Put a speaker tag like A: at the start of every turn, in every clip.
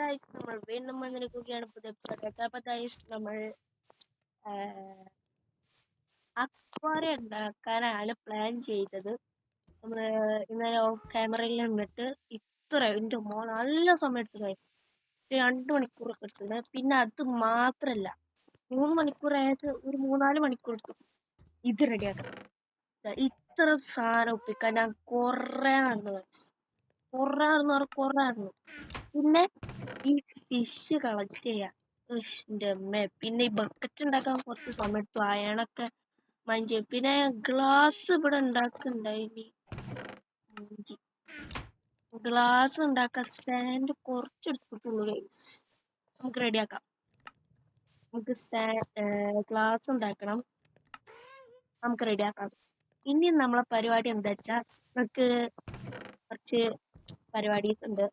A: Guys നമ്മൾ വീണ്ടും വന്നിരിക്കുകയാണ് പുതിയ എപ്പിസോഡ്. അപ്പോൾ ഗൈസ് നമ്മൾ അക്വാറിയം ഉണ്ടാക്കാനാണ് പ്ലാൻ ചെയ്തത്. നമ്മൾ ഇന്നലെ ക്യാമറയിൽ നിന്നിട്ട് എൻ്റെ മോൾ നല്ല സമയം എടുത്തു ഗൈസ്. 2 മണിക്കൂറൊക്കെ എടുത്തത്. പിന്നെ അത് മാത്രല്ല 3 മണിക്കൂറായത് ഒരു 3-4 മണിക്കൂർ എടുത്തു ഇത് റെഡിയാക്കണം. ഇത്ര സാധനം ഒപ്പിക്കാൻ ഞാൻ കുറേ നടന്നു ഗൈസ്. കുറേ. പിന്നെ ഈ ഫിഷ് കളക്ട് ചെയ്യാം. എൻ്റെ അമ്മേ, പിന്നെ ഈ ബക്കറ്റ് ഉണ്ടാക്കാൻ കുറച്ച് സമയം എടുത്തു. അയണൊക്കെ മഞ്ചി. പിന്നെ ഗ്ലാസ് ഇവിടെ ഉണ്ടാക്കുന്നുണ്ടായി. ഗ്ലാസ് ഉണ്ടാക്കാൻ സ്റ്റാൻഡ് കുറച്ചെടുത്തിട്ടുള്ളൂ ഗൈസ്. നമുക്ക് റെഡിയാക്കാം. നമുക്ക് ഗ്ലാസ് ഉണ്ടാക്കണം. നമുക്ക് റെഡിയാക്കാം. ഇനി നമ്മളെ പരിപാടി എന്താ വെച്ചാൽ നമുക്ക് കുറച്ച് പരിപാടീസ് ഉണ്ട്.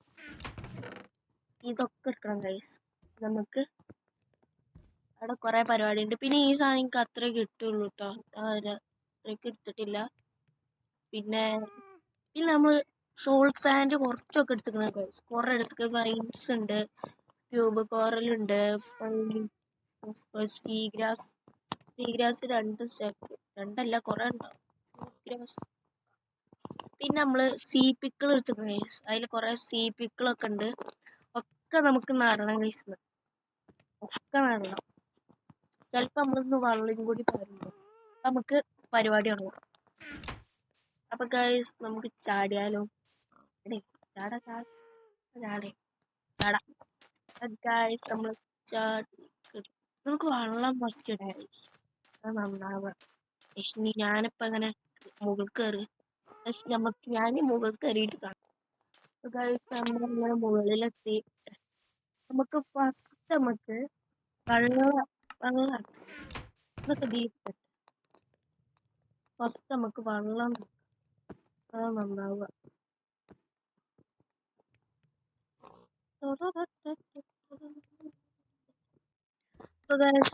A: ഇതൊക്കെ എടുക്കണം ഗൈസ്. നമുക്ക് അവിടെ കുറെ പരിപാടി ഉണ്ട്. പിന്നെ ഈ സാധനം എനിക്ക് അത്രേ കിട്ടുള്ളൂ കേട്ടോ. അത്രയ്ക്ക് എടുത്തിട്ടില്ല. പിന്നെ നമ്മൾ സോൾ സാൻഡ് കുറച്ചൊക്കെ എടുത്തിക്കണം ഗൈസ്. കുറെ എടുത്ത് വൈൻസ് ഉണ്ട്, ട്യൂബ് കോറലുണ്ട്, സീഗ്രാസ് 2 സ്റ്റെപ്പ്, 2 കുറെ ഉണ്ടാവും. പിന്നെ നമ്മള് സീപ്പിക്കിൾ എടുത്തിക്കണം ഗൈസ്. അതിൽ കുറെ സീപ്പിക്കിളൊക്കെ ഉണ്ട്. ഒക്കെ നമുക്ക് നടണം ഗൈസ്. ഒക്കെ നടണം. ചിലപ്പോ നമ്മളൊന്ന് വെള്ളം കൂടി പാരുമ്പോ നമുക്ക് പരിപാടി തുടങ്ങാം. അപ്പൊ ഗൈസ് നമുക്ക് ചാടിയാലോ? ഗൈസ് നമ്മൾ നമുക്ക് വെള്ളം മസ്റ്റ് ഗൈസ്. അത് നന്നാവുക. ഞാനിപ്പോ അങ്ങനെ മുകളിൽ കയറി ഞാൻ മുകളിൽ കയറിയിട്ട് കാണാം. ഗൈസ് നമ്മളിങ്ങനെ മുകളിലെത്തി. നമുക്ക് ഫസ്റ്റ് നമുക്ക് വെള്ളം ഇതൊക്കെ ഫസ്റ്റ് നമുക്ക് വെള്ളം നന്നാവുക.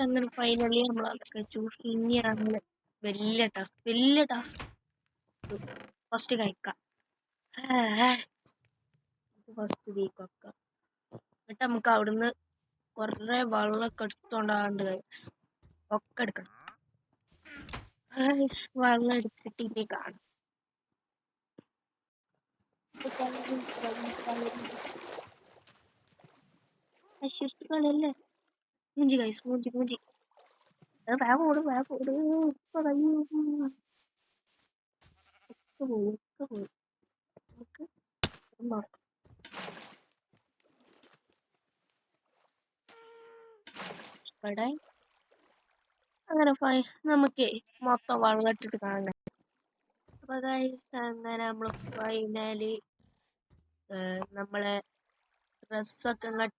A: അങ്ങനെ ഫൈനലി നമ്മൾ അതൊക്കെ ചൂസ്. ഇനിയാണ് വലിയ ടാസ്ക് ഫസ്റ്റ് കഴിക്കാം. ഫസ്റ്റ് വീക്കൊക്കെ എന്നിട്ട് നമുക്ക് അവിടുന്ന് കുറെ വെള്ളമൊക്കെ എടുത്തോണ്ടാണ്ട് ഒക്കെ എടുക്കണം. വെള്ളം എടുത്തിട്ട് ഇനി കാണും. അല്ലേ മൂഞ്ചി ഗൈസ്, മൂഞ്ചി വേഗോട് ഇപ്പൊ പോയി നമുക്ക് ഇവിടെ അങ്ങനെ നമുക്ക് മൊത്തം വെള്ളം ഇട്ടിട്ട് കാണാം. അപ്പൊ ഗൈസ് അങ്ങനെ നമ്മള് ഫൈനലി നമ്മളെ ഡ്രസ്സൊക്കെ ഇങ്ങോട്ടാക്കും.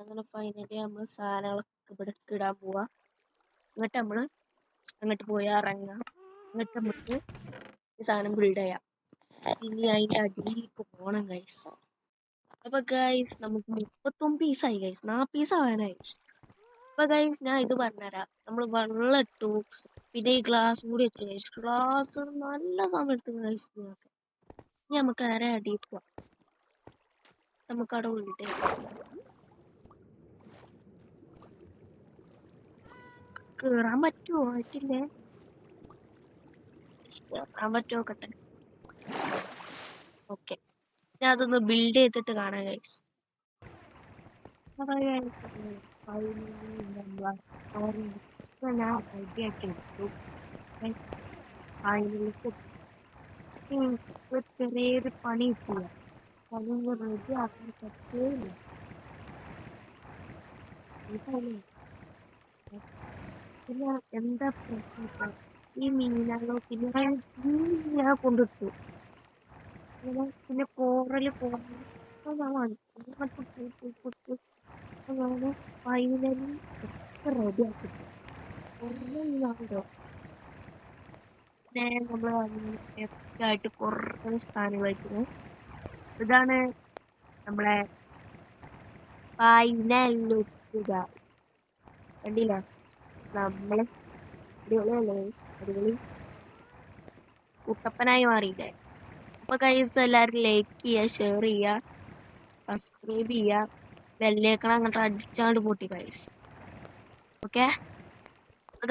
A: അങ്ങനെ ഫൈനലി നമ്മള് സാധനങ്ങളൊക്കെ ഇവിടെ ഇടാൻ പോവാ. എന്നിട്ട് നമ്മള് അങ്ങോട്ട് പോയി ഇറങ്ങാം. എന്നിട്ട് നമുക്ക് ഈ സാധനം ബിൽഡ് ചെയ്യാം. ഇനി അതിന്റെ അടിയിലേക്ക് പോണം ഗൈസ്. അപ്പൊ ഗൈസ് നമുക്ക് 39 പീസായി ഗൈസ്. 4 പീസ് ആവാനായി. അപ്പൊ ഗൈസ് ഞാൻ ഇത് പറഞ്ഞുതരാം. നമ്മൾ വെള്ളം ഇട്ടു, പിന്നെ ഈ ഗ്ലാസ് കൂടി ഇട്ടു ഗൈസ്. ഗ്ലാസ് നല്ല സമയം എടുത്തു ഗൈസ്. ഇനി നമുക്ക് നേരെ അടിയിൽ പോവാം. നമുക്ക് അവിടെ വീട് കേറാൻ പറ്റുമോ? പറ്റില്ലേ? കേറാൻ പറ്റുമോ നോക്കട്ടെ. ഓക്കെ, ഞാൻ അതൊന്ന് ബിൽഡ് ചെയ്തിട്ട് കാണാം ഗൈസ്. ഞാൻ റെഡിയാക്കി എടുത്തു. ചെറിയൊരു പണി കിട്ടില്ല. പണി റെഡി ആക്കാൻ പറ്റില്ല. പിന്നെ എന്താ പ്രശ്നം? ഈ മീനുകളോ പിന്നെ ഞാൻ കൊണ്ടിട്ടു. പിന്നെ കോറല് ഫൈനലി ഒക്കെ റെഡിയാക്കി. നമ്മൾ ആയിട്ട് കുറേ സ്ഥാനങ്ങൾ വയ്ക്കുന്നു. ഇതാണ് നമ്മളെ ഫൈനൽ ലുക്ക്. കണ്ടില്ല? നമ്മള് അടിപൊളി കുട്ടപ്പനായി മാറിയില്ലേ? അപ്പൊ ഗൈസ് എല്ലാവരും ലൈക്ക് ചെയ്യുക, ഷെയർ ചെയ്യുക, സബ്സ്ക്രൈബ് ചെയ്യുക, ബെല്ലേക്കണം അങ്ങോട്ട് അടിച്ചാണ്ട് പൊട്ടി ഗൈസ്. ഓക്കെ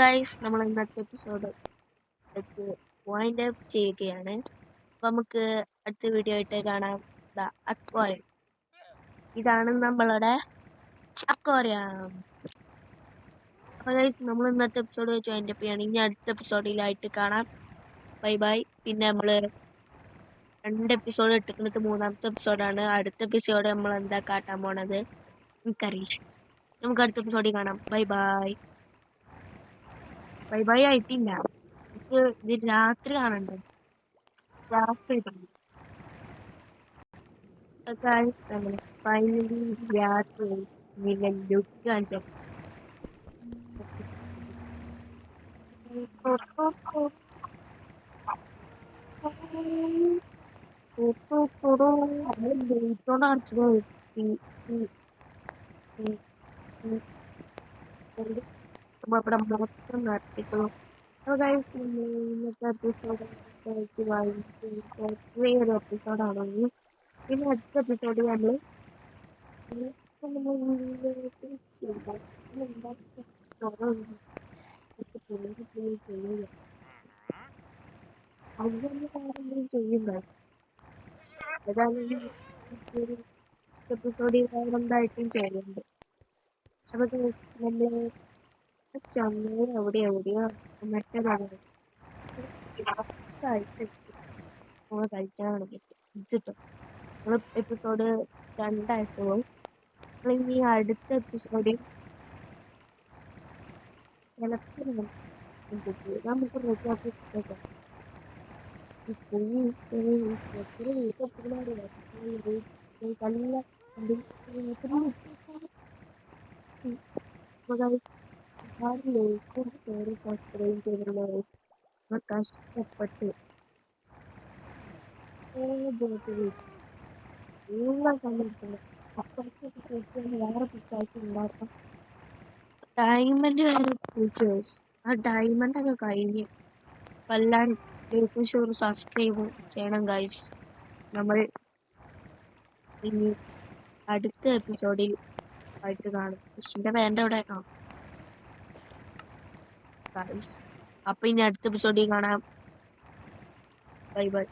A: ഗൈസ്, നമ്മൾ ഇന്നത്തെ എപ്പിസോഡ് വൈൻഡ് അപ്പ് ചെയ്യുകയാണ്. അപ്പൊ നമുക്ക് അടുത്ത വീഡിയോ ആയിട്ട് കാണാം. അക്വാറിയം, ഇതാണ് നമ്മളുടെ അക്വാറിയം. അപ്പൊ ഗൈസ്, നമ്മൾ ഇന്നത്തെ എപ്പിസോഡ് വെച്ച് വൈൻഡ് അപ്പ് ചെയ്യാണ്. ഇനി അടുത്ത എപ്പിസോഡിലായിട്ട് കാണാം. Bye bye. പിന്നെ നമ്മള് 2 എപ്പിസോഡ് ഇട്ടിക്കുന്നത് 3-ാമത്തെ എപ്പിസോഡാണ്. അടുത്ത എപ്പിസോഡ് നമ്മൾ എന്താ കാട്ടാൻ പോണത് എനിക്കറിയില്ല. നമുക്ക് അടുത്ത എപ്പിസോഡിൽ കാണാം. Bye bye. ബൈ ബൈ ആയിട്ടില്ല, നമുക്ക് ഇത് രാത്രി കാണണ്ടേ, രാത്രി ഫൈനലി രാത്രി ലുക്ക് കാണിച്ചു. ഇവിടെ മൊത്തം നിറച്ചിട്ടു. ഇന്നത്തെ എപ്പിസോഡ് ചെറിയൊരു എപ്പിസോഡാണെങ്കിൽ പിന്നെ അടുത്ത എപ്പിസോഡ് നമ്മള് ചെയ്യും. ഏതായാലും എപ്പിസോഡ് എന്തായിട്ടും ചെയ്യുന്നുണ്ട്. അപ്പൊ നമ്മള് ചമ്മ എവിടെയോ മറ്റേതാണ് കഴിച്ചാണ് പറ്റും. നമ്മൾ എപ്പിസോഡ് 2 ഇനി അടുത്ത എപ്പിസോഡിൽ നമുക്ക് കഷ്ടപ്പെട്ട് വേറെ പിക്കാഴ്ച ഉണ്ടാക്കാം. ഡയമണ്ട് വരെ ഫീച്ചേഴ്സ്, ആ ഡയമണ്ട് ഒക്കെ കഴിഞ്ഞ് എല്ലാവരും ലൈക്കും ഷെയർ സബ്സ്ക്രൈബും ചെയ്യണം ഗൈസ്. നമ്മൾ ഇനി അടുത്ത എപ്പിസോഡിൽ ആയിട്ട് കാണും. കൃഷിന്റെ പേന്റെ അവിടെ ഗൈസ്. അപ്പൊ ഇനി അടുത്ത എപ്പിസോഡിൽ കാണാം. Bye bye.